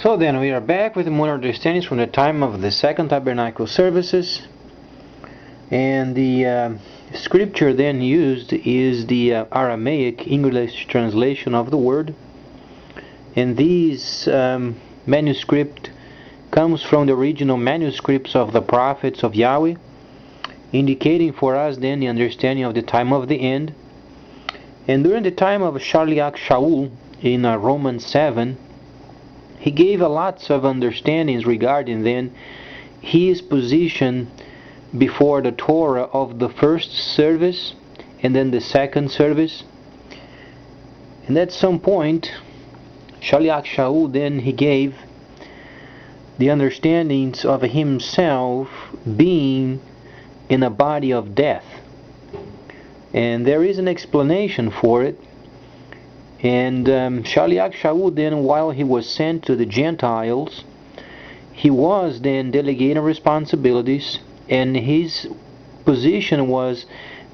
So then we are back with more understandings from the time of the Second Tabernacle services, and the scripture then used is the Aramaic English translation of the word, and these manuscript comes from the original manuscripts of the prophets of Yahweh, indicating for us then the understanding of the time of the end. And during the time of Shaliach Shaul in Romans 7, he gave a lots of understandings regarding then his position before the Torah of the first service and then the second service. And at some point, Shaliach Shaul then he gave the understandings of himself being in a body of death. And there is an explanation for it. And Shaliach Shaul then, while he was sent to the Gentiles, he was then delegating responsibilities, and his position was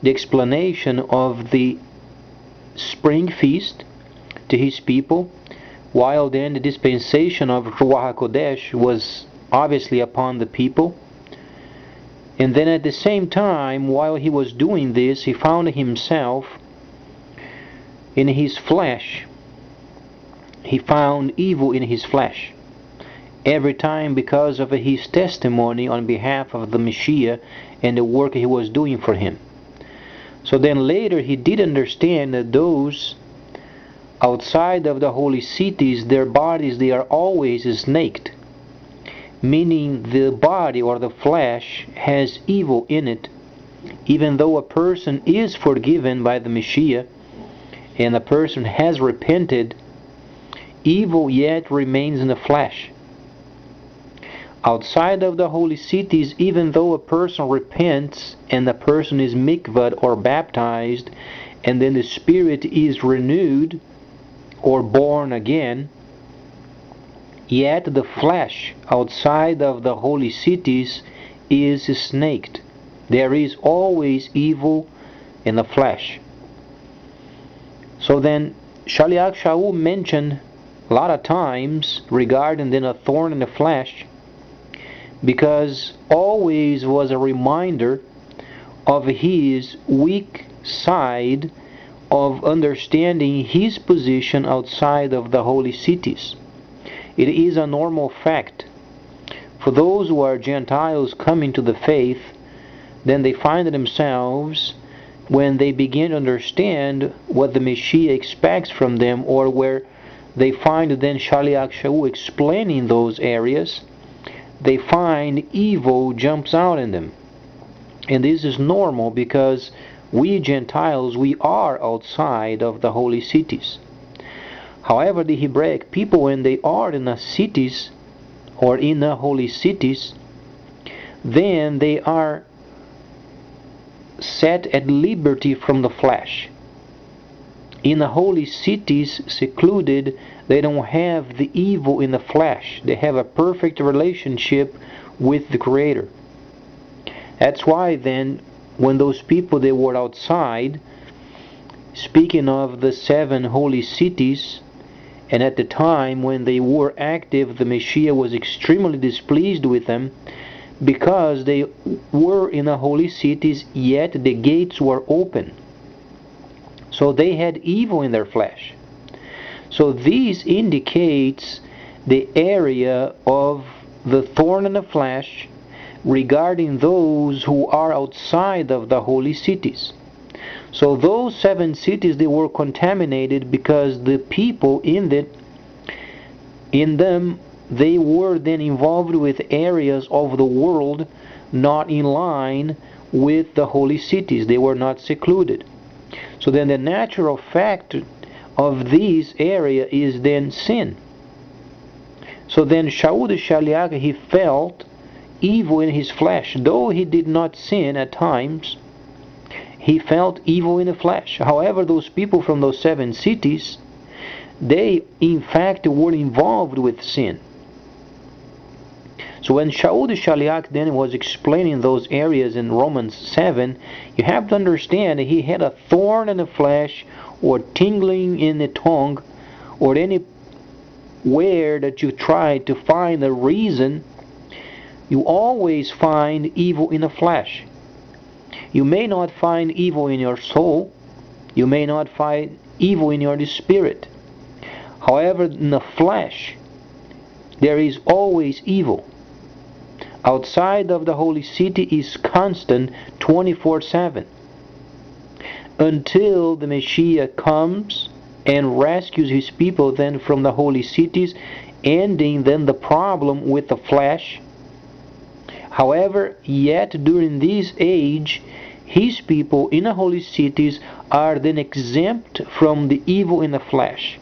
the explanation of the spring feast to his people, while then the dispensation of Ruach HaKodesh was obviously upon the people. And then at the same time, while he was doing this, he found himself in his flesh. He found evil in his flesh every time because of his testimony on behalf of the Messiah and the work he was doing for him. So then later he did understand that those outside of the holy cities, their bodies, they are always snaked, meaning the body or the flesh has evil in it. Even though a person is forgiven by the Messiah and a person has repented, evil yet remains in the flesh. Outside of the holy cities, even though a person repents and the person is mikvad or baptized, and then the spirit is renewed or born again, yet the flesh outside of the holy cities is snaked. There is always evil in the flesh. So then Shaliach Shaul mentioned a lot of times regarding then a thorn in the flesh, because always was a reminder of his weak side of understanding his position outside of the holy cities. It is a normal fact for those who are Gentiles coming to the faith, then they find themselves, when they begin to understand what the Messiah expects from them, or where they find then Shaliach Shaul explaining those areas, they find evil jumps out in them. And this is normal because we Gentiles, we are outside of the holy cities. However, the Hebraic people, when they are in the cities or in the holy cities, then they are set at liberty from the flesh. In the holy cities, secluded, they don't have the evil in the flesh. They have a perfect relationship with the Creator. That's why then, when those people, they were outside, speaking of the 7 holy cities, and at the time when they were active, the Messiah was extremely displeased with them, because they were in the holy cities, yet the gates were open. So they had evil in their flesh. So this indicates the area of the thorn in the flesh regarding those who are outside of the holy cities. So those 7 cities, they were contaminated because the people in them, they were then involved with areas of the world not in line with the holy cities. They were not secluded. So then the natural fact of this area is then sin. So then Shaul the Shaliach, he felt evil in his flesh. Though he did not sin at times, he felt evil in the flesh. However, those people from those 7 cities, they in fact were involved with sin. So when Shaul the Shaliach then was explaining those areas in Romans 7, you have to understand that he had a thorn in the flesh, or tingling in the tongue, or any where that you try to find a reason, you always find evil in the flesh. You may not find evil in your soul. You may not find evil in your spirit. However, in the flesh, there is always evil. Outside of the holy city is constant 24/7. Until the Messiah comes and rescues his people then from the holy cities, ending then the problem with the flesh. However, yet during this age, his people in the holy cities are then exempt from the evil in the flesh.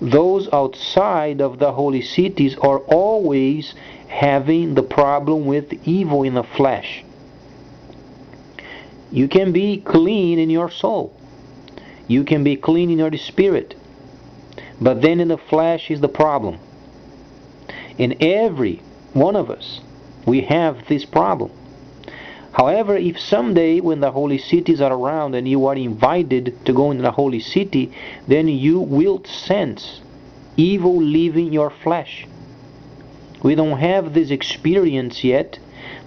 Those outside of the holy cities are always having the problem with evil in the flesh. You can be clean in your soul. You can be clean in your spirit. But then in the flesh is the problem. In every one of us, we have this problem. However, if someday when the holy cities are around and you are invited to go into the holy city, then you will sense evil leaving your flesh. We don't have this experience yet,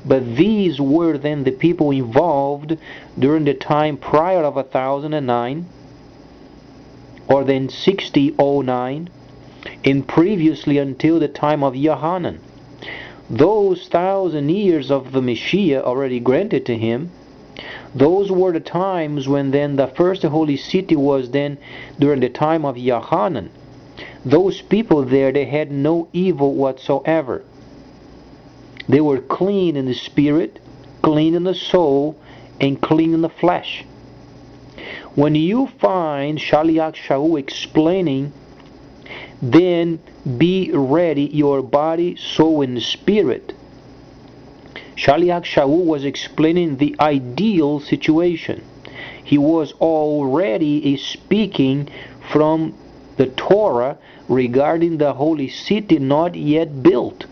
but these were then the people involved during the time prior of 1009, or then 6009, and previously until the time of Yohanan. Those 1,000 years of the Messiah already granted to him, those were the times when then the first holy city was then during the time of Yohanan. Those people there, they had no evil whatsoever. They were clean in the spirit, clean in the soul, and clean in the flesh. When you find Shaliach Shaul explaining, then be ready your body, soul, and spirit. Shaliach Shaul was explaining the ideal situation. He was already speaking from the Torah regarding the holy city not yet built.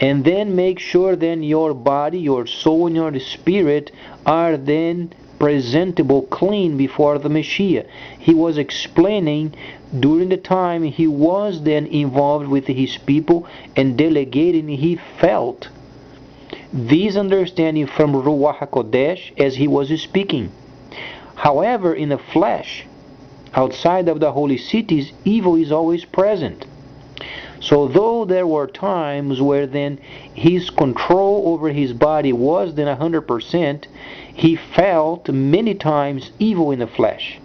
And then make sure then your body, your soul, and your spirit are then presentable, clean before the Messiah. He was explaining during the time he was then involved with his people and delegating, he felt this understanding from Ruach HaKodesh as he was speaking. However, in the flesh, outside of the holy cities, evil is always present. So though there were times where then his control over his body was then 100%, he felt many times evil in the flesh.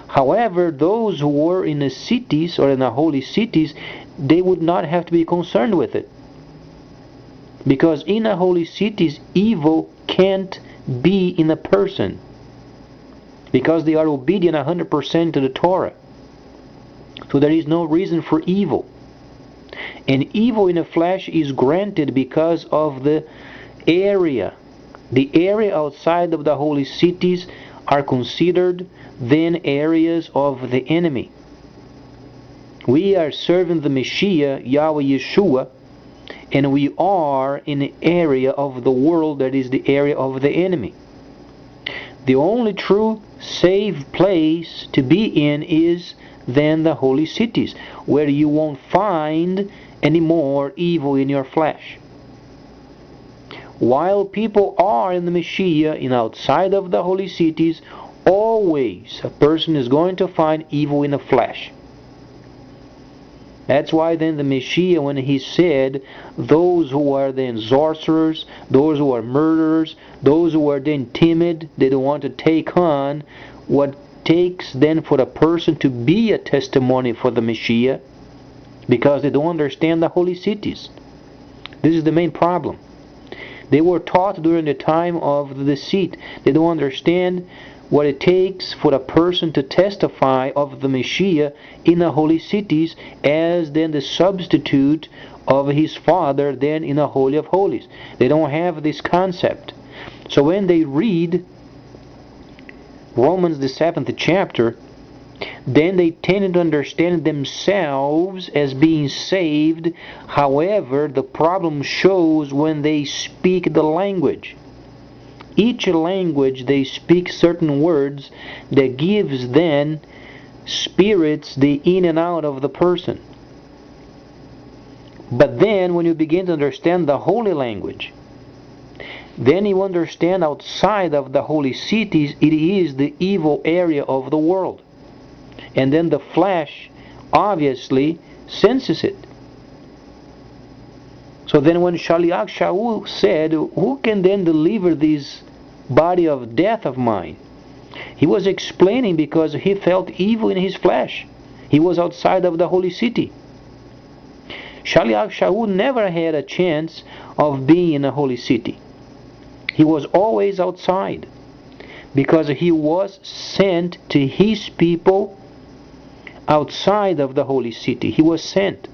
However, those who were in the cities or in the holy cities, they would not have to be concerned with it. Because in the holy cities, evil can't be in a person. Because they are obedient 100% to the Torah. So there is no reason for evil. And evil in the flesh is granted because of the area. The area outside of the holy cities are considered then areas of the enemy. We are serving the Messiah, Yahweh Yeshua, and we are in the area of the world that is the area of the enemy. The only true safe place to be in is then the holy cities, where you won't find any more evil in your flesh. While people are in the Messiah and outside of the holy cities, always a person is going to find evil in the flesh. That's why then the Messiah, when he said, those who are then sorcerers, those who are murderers, those who are then timid, they don't want to take on what takes then for a person to be a testimony for the Messiah, because they don't understand the holy cities. This is the main problem. They were taught during the time of the deceit. They don't understand what it takes for a person to testify of the Messiah in the holy cities as then the substitute of his Father then in the Holy of Holies. They don't have this concept. So when they read Romans the 7th chapter, then they tend to understand themselves as being saved. However, the problem shows when they speak the language. Each language they speak certain words that gives then spirits the in and out of the person. But then when you begin to understand the holy language, then you understand outside of the holy cities it is the evil area of the world. And then the flesh obviously senses it. So then when Shaliach Shaul said, who can then deliver this body of death of mine? He was explaining because he felt evil in his flesh. He was outside of the holy city. Shaliach Shaul never had a chance of being in a holy city. He was always outside because he was sent to his people outside of the holy city. He was sent.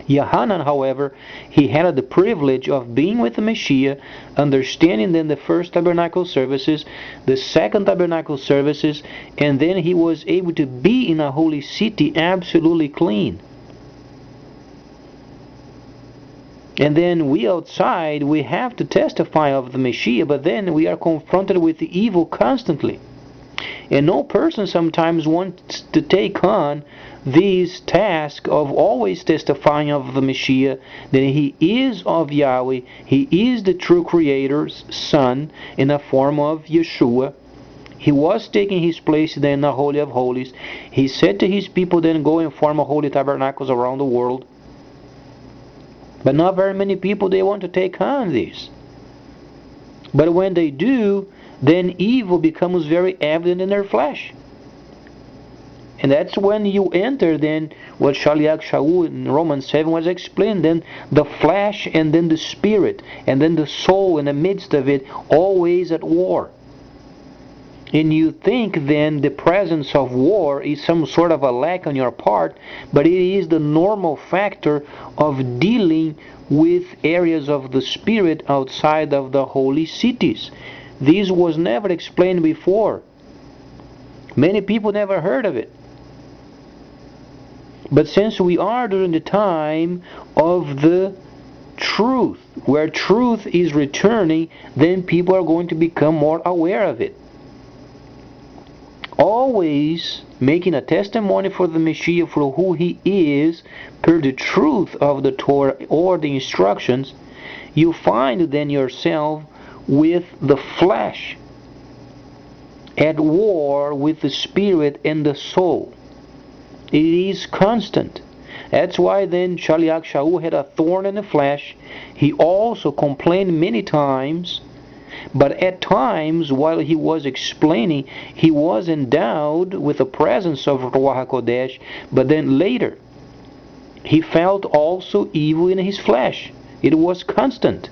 Yohanan, however, he had the privilege of being with the Messiah, understanding then the first tabernacle services, the second tabernacle services, and then he was able to be in a holy city absolutely clean. And then we outside, we have to testify of the Messiah, but then we are confronted with the evil constantly. And no person sometimes wants to take on this task of always testifying of the Messiah, that he is of Yahweh, he is the true Creator's Son in the form of Yeshua. He was taking his place then in the Holy of Holies. He said to his people, then go and form a holy tabernacles around the world. But not very many people, they want to take on this. But when they do, then evil becomes very evident in their flesh. And that's when you enter then what Shaliach Shaul in Romans 7 was explained, then the flesh and then the spirit and then the soul in the midst of it, always at war. And you think then the presence of war is some sort of a lack on your part, but it is the normal factor of dealing with areas of the spirit outside of the holy cities. This was never explained before. Many people never heard of it. But since we are during the time of the truth, where truth is returning, then people are going to become more aware of it. Always making a testimony for the Messiah for who he is, per the truth of the Torah or the instructions, you find then yourself with the flesh at war with the spirit and the soul. It is constant. That's why then Shaliach Shaul had a thorn in the flesh. He also complained many times, but at times while he was explaining, he was endowed with the presence of Ruach HaKodesh, but then later he felt also evil in his flesh. It was constant.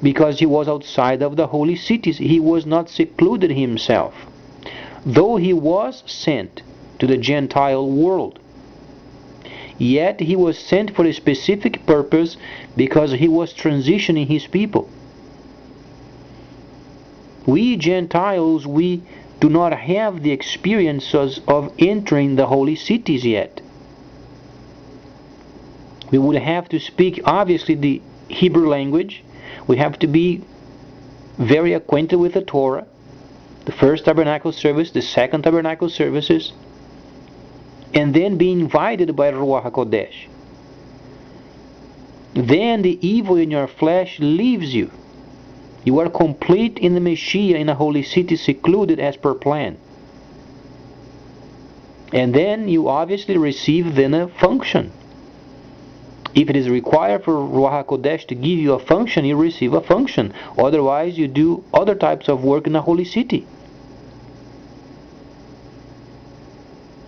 Because he was outside of the holy cities. He was not secluded himself. Though he was sent to the Gentile world, yet he was sent for a specific purpose, because he was transitioning his people. We Gentiles, we do not have the experiences of entering the holy cities yet. We would have to speak obviously the Hebrew language. We have to be very acquainted with the Torah, the first tabernacle service, the second tabernacle services, and then be invited by Ruach HaKodesh. Then the evil in your flesh leaves you. You are complete in the Messiah, in a holy city, secluded as per plan. And then you obviously receive then a function. If it is required for Ruach HaKodesh to give you a function, you receive a function. Otherwise, you do other types of work in the holy city.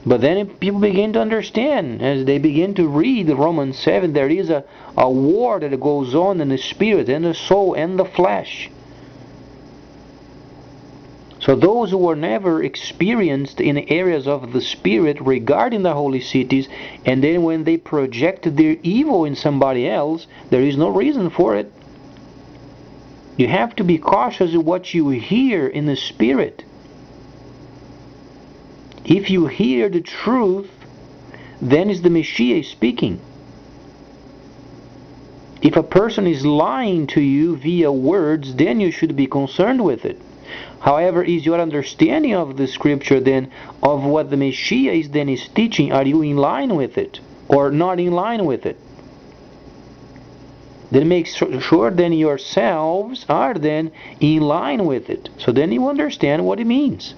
But then people begin to understand, as they begin to read Romans 7, there is a war that goes on in the spirit and the soul and the flesh. So those who were never experienced in areas of the spirit regarding the holy cities, and then when they project their evil in somebody else, there is no reason for it. You have to be cautious of what you hear in the spirit. If you hear the truth, then is the Messiah speaking. If a person is lying to you via words, then you should be concerned with it. However, is your understanding of the scripture then, of what the Messiah is teaching, are you in line with it or not in line with it? Then make sure then yourselves are then in line with it. So then you understand what it means.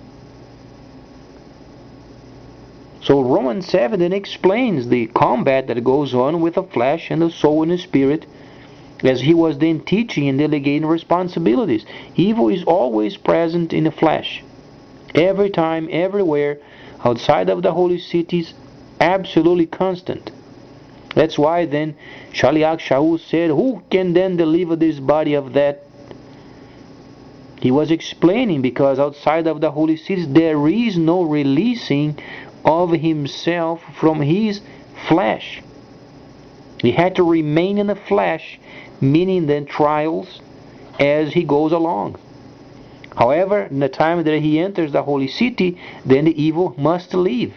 So Romans 7 then explains the combat that goes on with the flesh and the soul and the spirit, as he was then teaching and delegating responsibilities. Evil is always present in the flesh. Every time, everywhere, outside of the holy cities, absolutely constant. That's why then Shaliach Shaul said, who can then deliver this body of that? He was explaining, because outside of the holy cities there is no releasing of himself from his flesh. He had to remain in the flesh, meaning then trials as he goes along. However, in the time that he enters the holy city, then the evil must leave.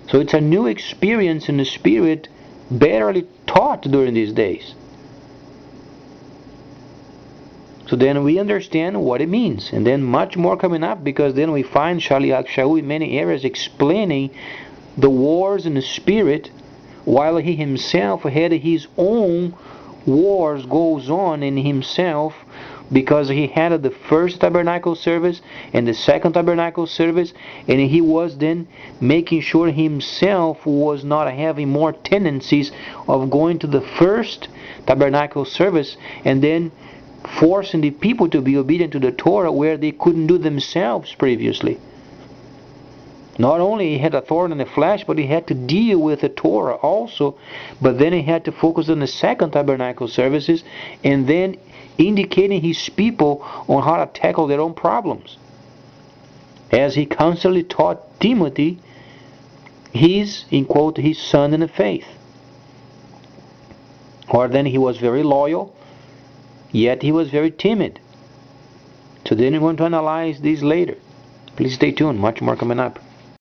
So it's a new experience in the spirit, barely taught during these days. So then we understand what it means, and then much more coming up, because then we find Shaliach Shaul in many areas explaining the wars in the spirit, while he himself had his own wars goes on in himself, because he had the first tabernacle service and the second tabernacle service, and he was then making sure himself was not having more tendencies of going to the first tabernacle service and then forcing the people to be obedient to the Torah where they couldn't do themselves previously. Not only he had a thorn in the flesh, but he had to deal with the Torah also. But then he had to focus on the second tabernacle services, and then indicating his people on how to tackle their own problems. As he constantly taught Timothy, his, in quote, his son in the faith. Or then he was very loyal, yet he was very timid. So then we're going to analyze these later. Please stay tuned, much more coming up.